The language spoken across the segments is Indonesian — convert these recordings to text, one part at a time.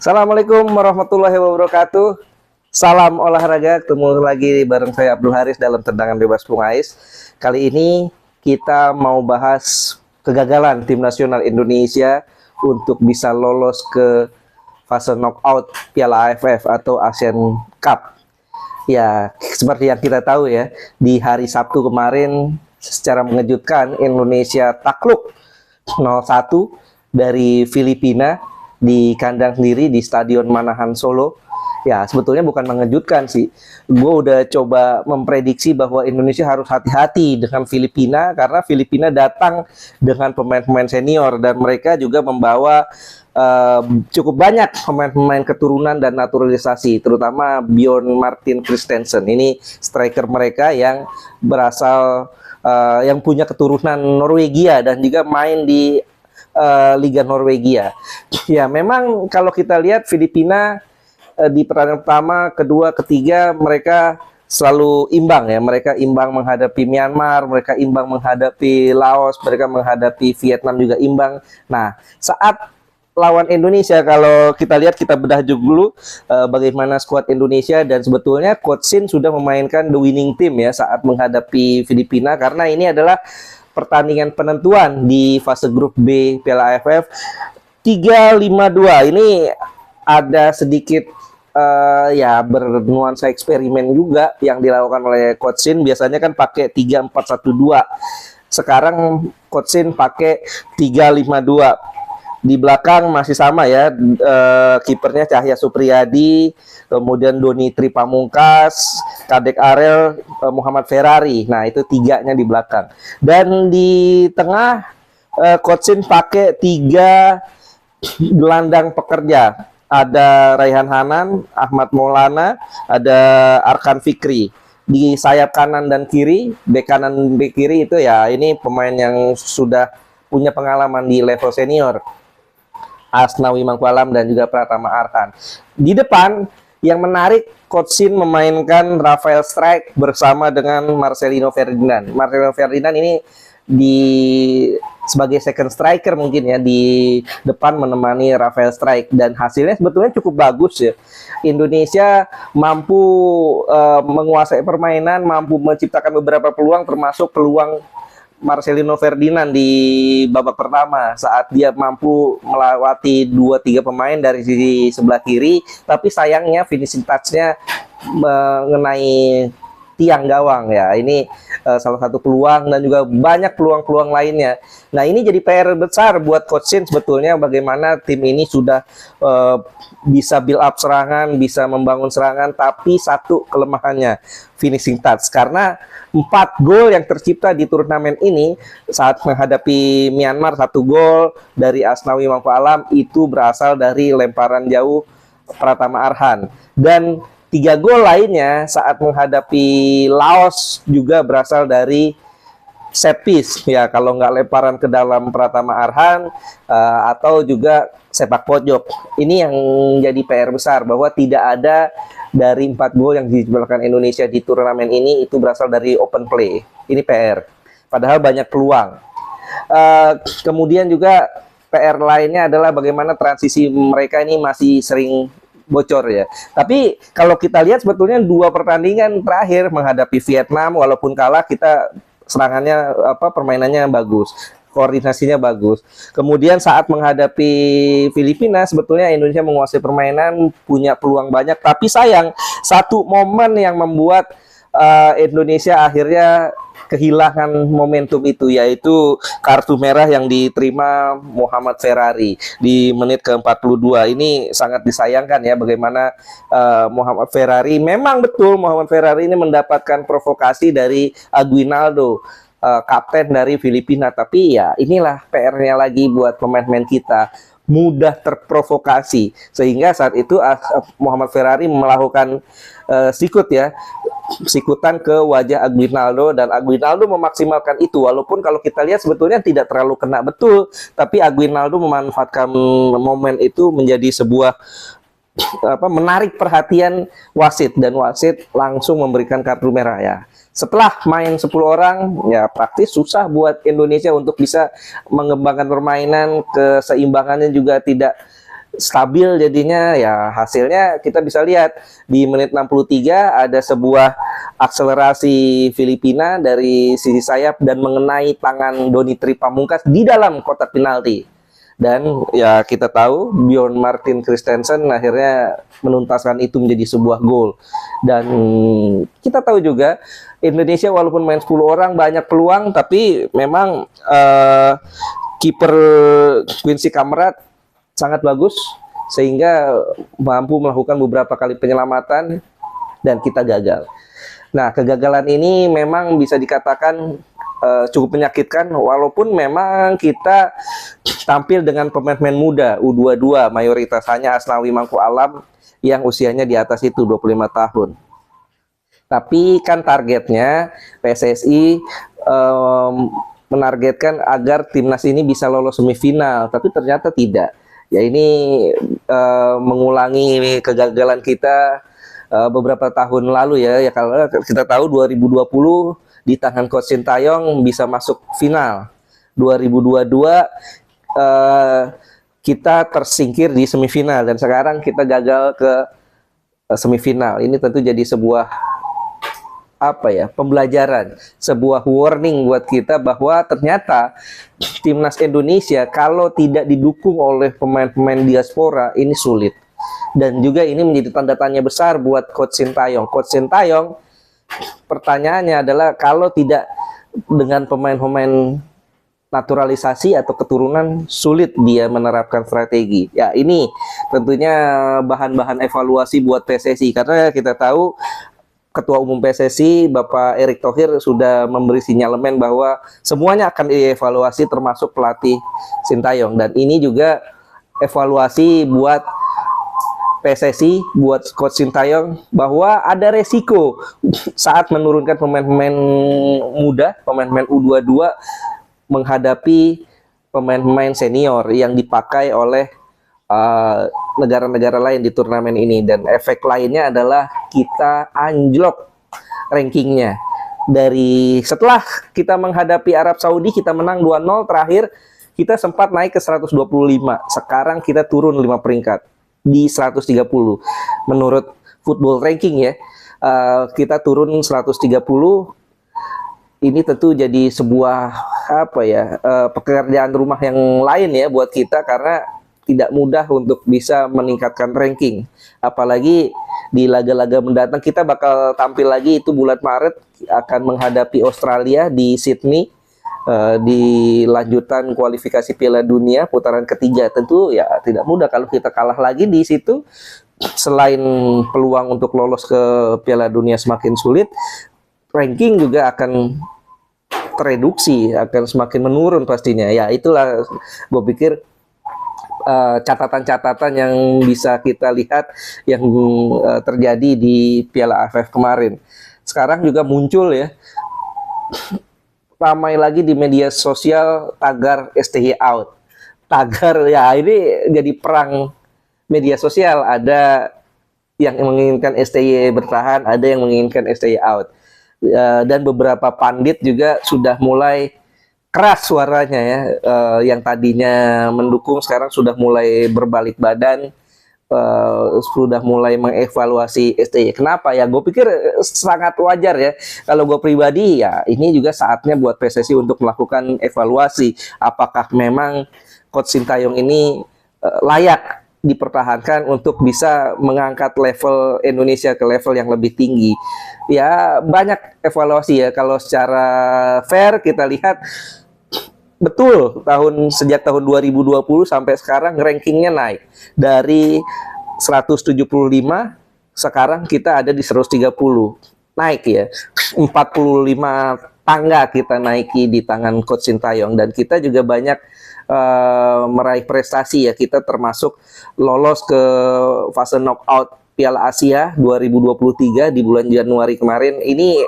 Assalamualaikum warahmatullahi wabarakatuh. Salam olahraga, ketemu lagi bareng saya Abdul Haris dalam tendangan bebas Bung Ais. Kali ini kita mau bahas kegagalan tim nasional Indonesia untuk bisa lolos ke fase knockout Piala AFF atau Asian Cup. Ya, seperti yang kita tahu ya, di hari Sabtu kemarin secara mengejutkan Indonesia takluk 0-1 dari Filipina di kandang sendiri di Stadion Manahan Solo. Ya, sebetulnya bukan mengejutkan sih. Gue udah coba memprediksi bahwa Indonesia harus hati-hati dengan Filipina karena Filipina datang dengan pemain-pemain senior dan mereka juga membawa cukup banyak pemain-pemain keturunan dan naturalisasi, terutama Bjorn Martin Christensen. Ini striker mereka yang berasal yang punya keturunan Norwegia dan juga main di Liga Norwegia. Ya, memang kalau kita lihat Filipina di pertandingan pertama, kedua, ketiga mereka selalu imbang ya. Mereka imbang menghadapi Myanmar, mereka imbang menghadapi Laos, mereka menghadapi Vietnam juga imbang. Nah, saat lawan Indonesia, kalau kita lihat, kita bedah dulu bagaimana skuad Indonesia, dan sebetulnya Coach Shin sudah memainkan the winning team ya saat menghadapi Filipina, karena ini adalah pertandingan penentuan di fase grup B Piala AFF. 3-5-2 ini ada sedikit ya bernuansa eksperimen juga yang dilakukan oleh Coach Shin. Biasanya kan pakai 3-4-1-2. Sekarang Coach Shin pakai 3-5-2. Di belakang masih sama ya, kipernya Cahya Supriyadi, kemudian Doni Tri Pamungkas, Kadek Arel, Muhammad Ferrari. Nah, itu tiganya di belakang. Dan di tengah Coach Shin pakai 3 gelandang pekerja. Ada Raihan Hanan, Ahmad Maulana, ada Arkan Fikri. Di sayap kanan dan kiri, bek kanan bek kiri itu ya ini pemain yang sudah punya pengalaman di level senior, Asnawi Mangkualam dan juga Pratama Arhan. Di depan yang menarik, Coach Shin memainkan Rafael Strike bersama dengan Marcelino Ferdinand. Marcelino Ferdinand ini sebagai second striker mungkin ya, di depan menemani Rafael Strike, dan hasilnya sebetulnya cukup bagus ya. Indonesia mampu menguasai permainan, mampu menciptakan beberapa peluang, termasuk peluang Marcelino Ferdinand di babak pertama saat dia mampu melewati 2-3 pemain dari sisi sebelah kiri, tapi sayangnya finishing touch-nya mengenai tiang gawang ya. Ini salah satu peluang, dan juga banyak peluang-peluang lainnya. Nah, ini jadi PR besar buat Coach Shin sebetulnya, bagaimana tim ini sudah bisa build up serangan, bisa membangun serangan, tapi satu kelemahannya finishing touch, karena 4 gol yang tercipta di turnamen ini saat menghadapi Myanmar, 1 gol dari Asnawi Mangkualam itu berasal dari lemparan jauh Pratama Arhan, dan 3 gol lainnya saat menghadapi Laos juga berasal dari set piece ya, kalau nggak lemparan ke dalam Pratama Arhan atau juga sepak pojok. Ini yang jadi PR besar, bahwa tidak ada dari 4 gol yang diciptakan Indonesia di turnamen ini itu berasal dari open play. Ini PR, padahal banyak peluang. Kemudian juga PR lainnya adalah bagaimana transisi mereka ini masih sering bocor ya. Tapi kalau kita lihat sebetulnya 2 pertandingan terakhir menghadapi Vietnam, walaupun kalah, kita serangannya permainannya bagus, koordinasinya bagus. Kemudian saat menghadapi Filipina sebetulnya Indonesia menguasai permainan, punya peluang banyak, tapi sayang satu momen yang membuat Indonesia akhirnya kehilangan momentum itu, yaitu kartu merah yang diterima Muhammad Ferrari di menit ke-42. Ini sangat disayangkan ya, bagaimana Muhammad Ferrari, memang betul Muhammad Ferrari ini mendapatkan provokasi dari Aguinaldo, kapten dari Filipina, tapi ya inilah PR-nya lagi buat pemain-pemain kita, mudah terprovokasi, sehingga saat itu Muhammad Ferrari melakukan sikutan ke wajah Aguinaldo, dan Aguinaldo memaksimalkan itu, walaupun kalau kita lihat sebetulnya tidak terlalu kena betul, tapi Aguinaldo memanfaatkan momen itu menjadi sebuah menarik perhatian wasit, dan wasit langsung memberikan kartu merah ya. Setelah main 10 orang, ya praktis susah buat Indonesia untuk bisa mengembangkan permainan, keseimbangannya juga tidak stabil jadinya. Ya hasilnya kita bisa lihat di menit 63 ada sebuah akselerasi Filipina dari sisi sayap dan mengenai tangan Donitri Pamungkas di dalam kotak penalti. Dan ya kita tahu Bjorn Martin Christensen akhirnya menuntaskan itu menjadi sebuah gol. Dan kita tahu juga Indonesia walaupun main 10 orang banyak peluang, tapi memang kiper Quincy Kamrat sangat bagus sehingga mampu melakukan beberapa kali penyelamatan dan kita gagal. Nah, kegagalan ini memang bisa dikatakan cukup menyakitkan walaupun memang kita tampil dengan pemain-pemain muda U22 mayoritas, hanya Asnawi Mangku Alam yang usianya di atas itu 25 tahun. Tapi kan targetnya PSSI menargetkan agar timnas ini bisa lolos semifinal, tapi ternyata tidak. Ya ini mengulangi kegagalan kita beberapa tahun lalu ya. Ya kalau kita tahu 2020 di tangan Coach Sintayong bisa masuk final. 2022 kita tersingkir di semifinal dan sekarang kita gagal ke semifinal. Ini tentu jadi sebuah pembelajaran, sebuah warning buat kita bahwa ternyata timnas Indonesia kalau tidak didukung oleh pemain-pemain diaspora ini sulit. Dan juga ini menjadi tanda tanya besar buat Coach Sintayong. Coach Sintayong, pertanyaannya adalah kalau tidak dengan pemain-pemain naturalisasi atau keturunan, sulit dia menerapkan strategi. Ya ini tentunya bahan-bahan evaluasi buat PSSI, karena kita tahu Ketua Umum PSSI Bapak Erick Thohir sudah memberi sinyalemen bahwa semuanya akan dievaluasi termasuk pelatih Sintayong, dan ini juga evaluasi buat PSSI, buat Coach Sintayong, bahwa ada resiko saat menurunkan pemain-pemain muda, pemain-pemain U22 menghadapi pemain-pemain senior yang dipakai oleh negara-negara lain di turnamen ini. Dan efek lainnya adalah kita anjlok rankingnya. Dari setelah kita menghadapi Arab Saudi, kita menang 2-0 terakhir, kita sempat naik ke 125. Sekarang kita turun 5 peringkat di 130. Menurut Football Ranking ya, kita turun 130. Ini tentu jadi sebuah pekerjaan rumah yang lain ya buat kita, karena tidak mudah untuk bisa meningkatkan ranking. Apalagi di laga-laga mendatang kita bakal tampil lagi itu bulan Maret, akan menghadapi Australia di Sydney di lanjutan kualifikasi Piala Dunia putaran ketiga. Tentu ya tidak mudah kalau kita kalah lagi di situ. Selain peluang untuk lolos ke Piala Dunia semakin sulit, ranking juga akan tereduksi, akan semakin menurun pastinya. Ya itulah gue pikir catatan-catatan yang bisa kita lihat yang terjadi di Piala AFF kemarin. Sekarang juga muncul ya, ramai lagi di media sosial tagar STY out. Tagar ya ini jadi perang media sosial, ada yang menginginkan STY bertahan, ada yang menginginkan STY out. Dan beberapa pandit juga sudah mulai keras suaranya ya, yang tadinya mendukung sekarang sudah mulai berbalik badan, sudah mulai mengevaluasi STY. Kenapa ya? Gue pikir sangat wajar ya. Kalau gue pribadi ya, ini juga saatnya buat PSSI untuk melakukan evaluasi. Apakah memang Coach Sintayong ini layak dipertahankan untuk bisa mengangkat level Indonesia ke level yang lebih tinggi. Ya banyak evaluasi ya. Kalau secara fair kita lihat, betul, sejak tahun 2020 sampai sekarang rankingnya naik dari 175, sekarang kita ada di 130, naik ya 45 tangga kita naiki di tangan Coach Sintayong. Dan kita juga banyak meraih prestasi ya, kita termasuk lolos ke fase knockout Piala Asia 2023 di bulan Januari kemarin. Ini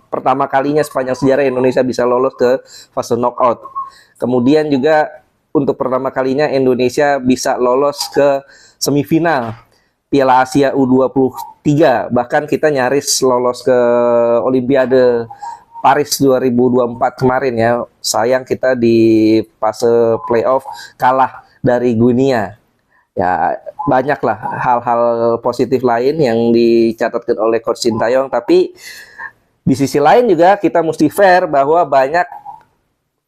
pertama kalinya sepanjang sejarah Indonesia bisa lolos ke fase knockout. Kemudian juga untuk pertama kalinya Indonesia bisa lolos ke semifinal Piala Asia U23. Bahkan kita nyaris lolos ke Olimpiade Paris 2024 kemarin ya. Sayang kita di fase playoff kalah dari Guinea. Ya, banyaklah hal-hal positif lain yang dicatatkan oleh Coach Sintayong, tapi di sisi lain juga kita mesti fair bahwa banyak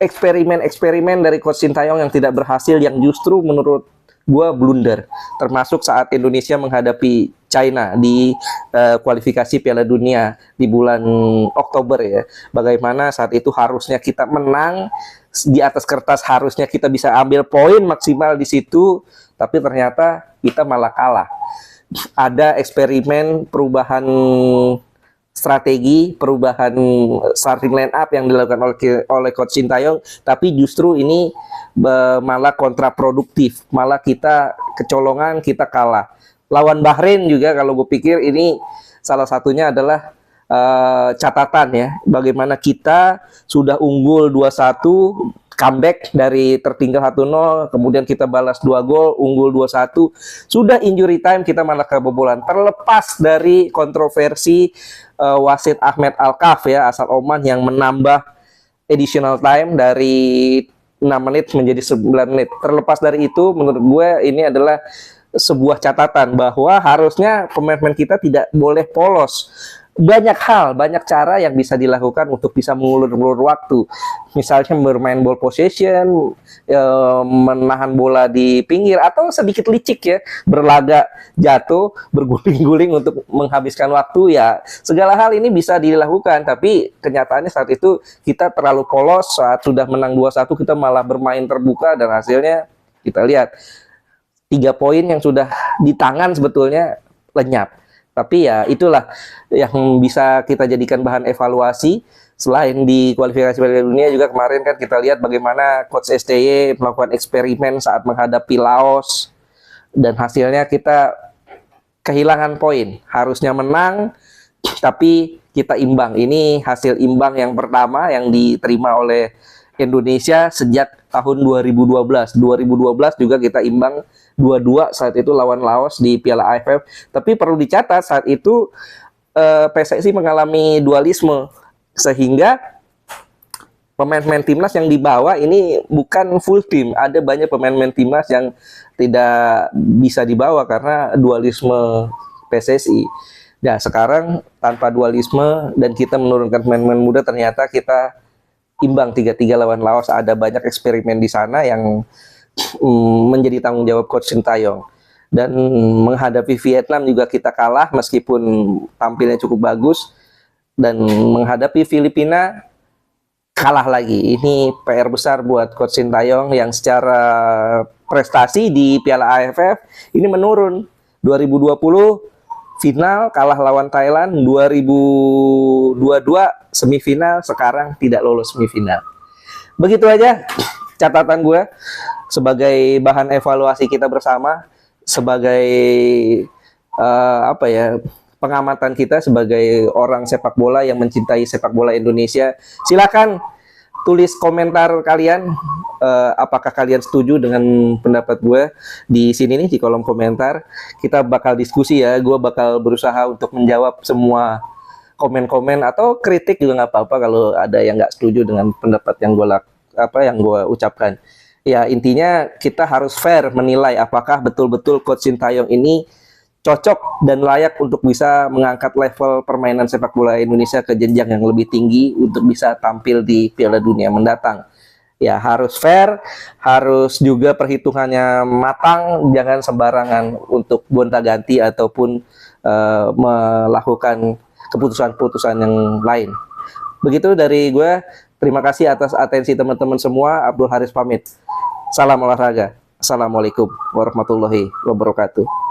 eksperimen-eksperimen dari Coach Sintayong yang tidak berhasil, yang justru menurut gue blunder, termasuk saat Indonesia menghadapi China di kualifikasi Piala Dunia di bulan Oktober ya. Bagaimana saat itu harusnya kita menang, di atas kertas harusnya kita bisa ambil poin maksimal di situ, tapi ternyata kita malah kalah. Ada eksperimen perubahan strategi, perubahan starting line up yang dilakukan oleh Coach Sintayong, tapi justru ini malah kontraproduktif, malah kita kecolongan, kita kalah. Lawan Bahrain juga kalau gue pikir ini salah satunya adalah catatan ya, bagaimana kita sudah unggul 2-1, comeback dari tertinggal 1-0, kemudian kita balas 2 gol, unggul 2-1, sudah injury time kita malah kebobolan. Terlepas dari kontroversi wasit Ahmed Alkaf ya, asal Oman, yang menambah additional time dari 6 menit menjadi 9 menit. Terlepas dari itu, menurut gue ini adalah sebuah catatan bahwa harusnya pemain-pemain kita tidak boleh polos. Banyak hal, banyak cara yang bisa dilakukan untuk bisa mengulur-ulur waktu. Misalnya bermain ball possession, menahan bola di pinggir, atau sedikit licik ya, berlaga jatuh, berguling-guling untuk menghabiskan waktu ya. Segala hal ini bisa dilakukan, tapi kenyataannya saat itu kita terlalu polos. Saat sudah menang 2-1 kita malah bermain terbuka, dan hasilnya kita lihat 3 poin yang sudah di tangan sebetulnya lenyap. Tapi ya itulah yang bisa kita jadikan bahan evaluasi. Selain di kualifikasi Piala Dunia juga kemarin kan kita lihat bagaimana Coach STY melakukan eksperimen saat menghadapi Laos, dan hasilnya kita kehilangan poin. Harusnya menang tapi kita imbang. Ini hasil imbang yang pertama yang diterima oleh Indonesia sejak tahun 2012. 2012 juga kita imbang 2-2 saat itu lawan Laos di Piala AFF. Tapi perlu dicatat saat itu PSSI mengalami dualisme, sehingga pemain-pemain timnas yang dibawa ini bukan full tim. Ada banyak pemain-pemain timnas yang tidak bisa dibawa karena dualisme PSSI. Nah, sekarang tanpa dualisme dan kita menurunkan pemain-pemain muda, ternyata kita imbang 3-3 lawan Laos. Ada banyak eksperimen di sana yang menjadi tanggung jawab Coach Sintayong. Dan menghadapi Vietnam juga kita kalah meskipun tampilnya cukup bagus, dan menghadapi Filipina kalah lagi. Ini PR besar buat Coach Sintayong yang secara prestasi di Piala AFF ini menurun. 2020 final kalah lawan Thailand, 2022 semifinal, sekarang tidak lolos semifinal. Begitu aja catatan gue sebagai bahan evaluasi kita bersama, sebagai pengamatan kita sebagai orang sepak bola yang mencintai sepak bola Indonesia. Silakan tulis komentar kalian, apakah kalian setuju dengan pendapat gue di sini nih, di kolom komentar. Kita bakal diskusi ya, gue bakal berusaha untuk menjawab semua komen-komen, atau kritik juga nggak apa-apa kalau ada yang nggak setuju dengan pendapat yang gue ucapkan. Ya, intinya kita harus fair menilai apakah betul-betul Coach Sintayong ini cocok dan layak untuk bisa mengangkat level permainan sepak bola Indonesia ke jenjang yang lebih tinggi untuk bisa tampil di Piala Dunia mendatang. Ya, harus fair, harus juga perhitungannya matang, jangan sembarangan untuk gonta-ganti ataupun melakukan keputusan-keputusan yang lain. Begitu dari gue. Terima kasih atas atensi teman-teman semua. Abdul Haris pamit. Salam olahraga. Assalamualaikum warahmatullahi wabarakatuh.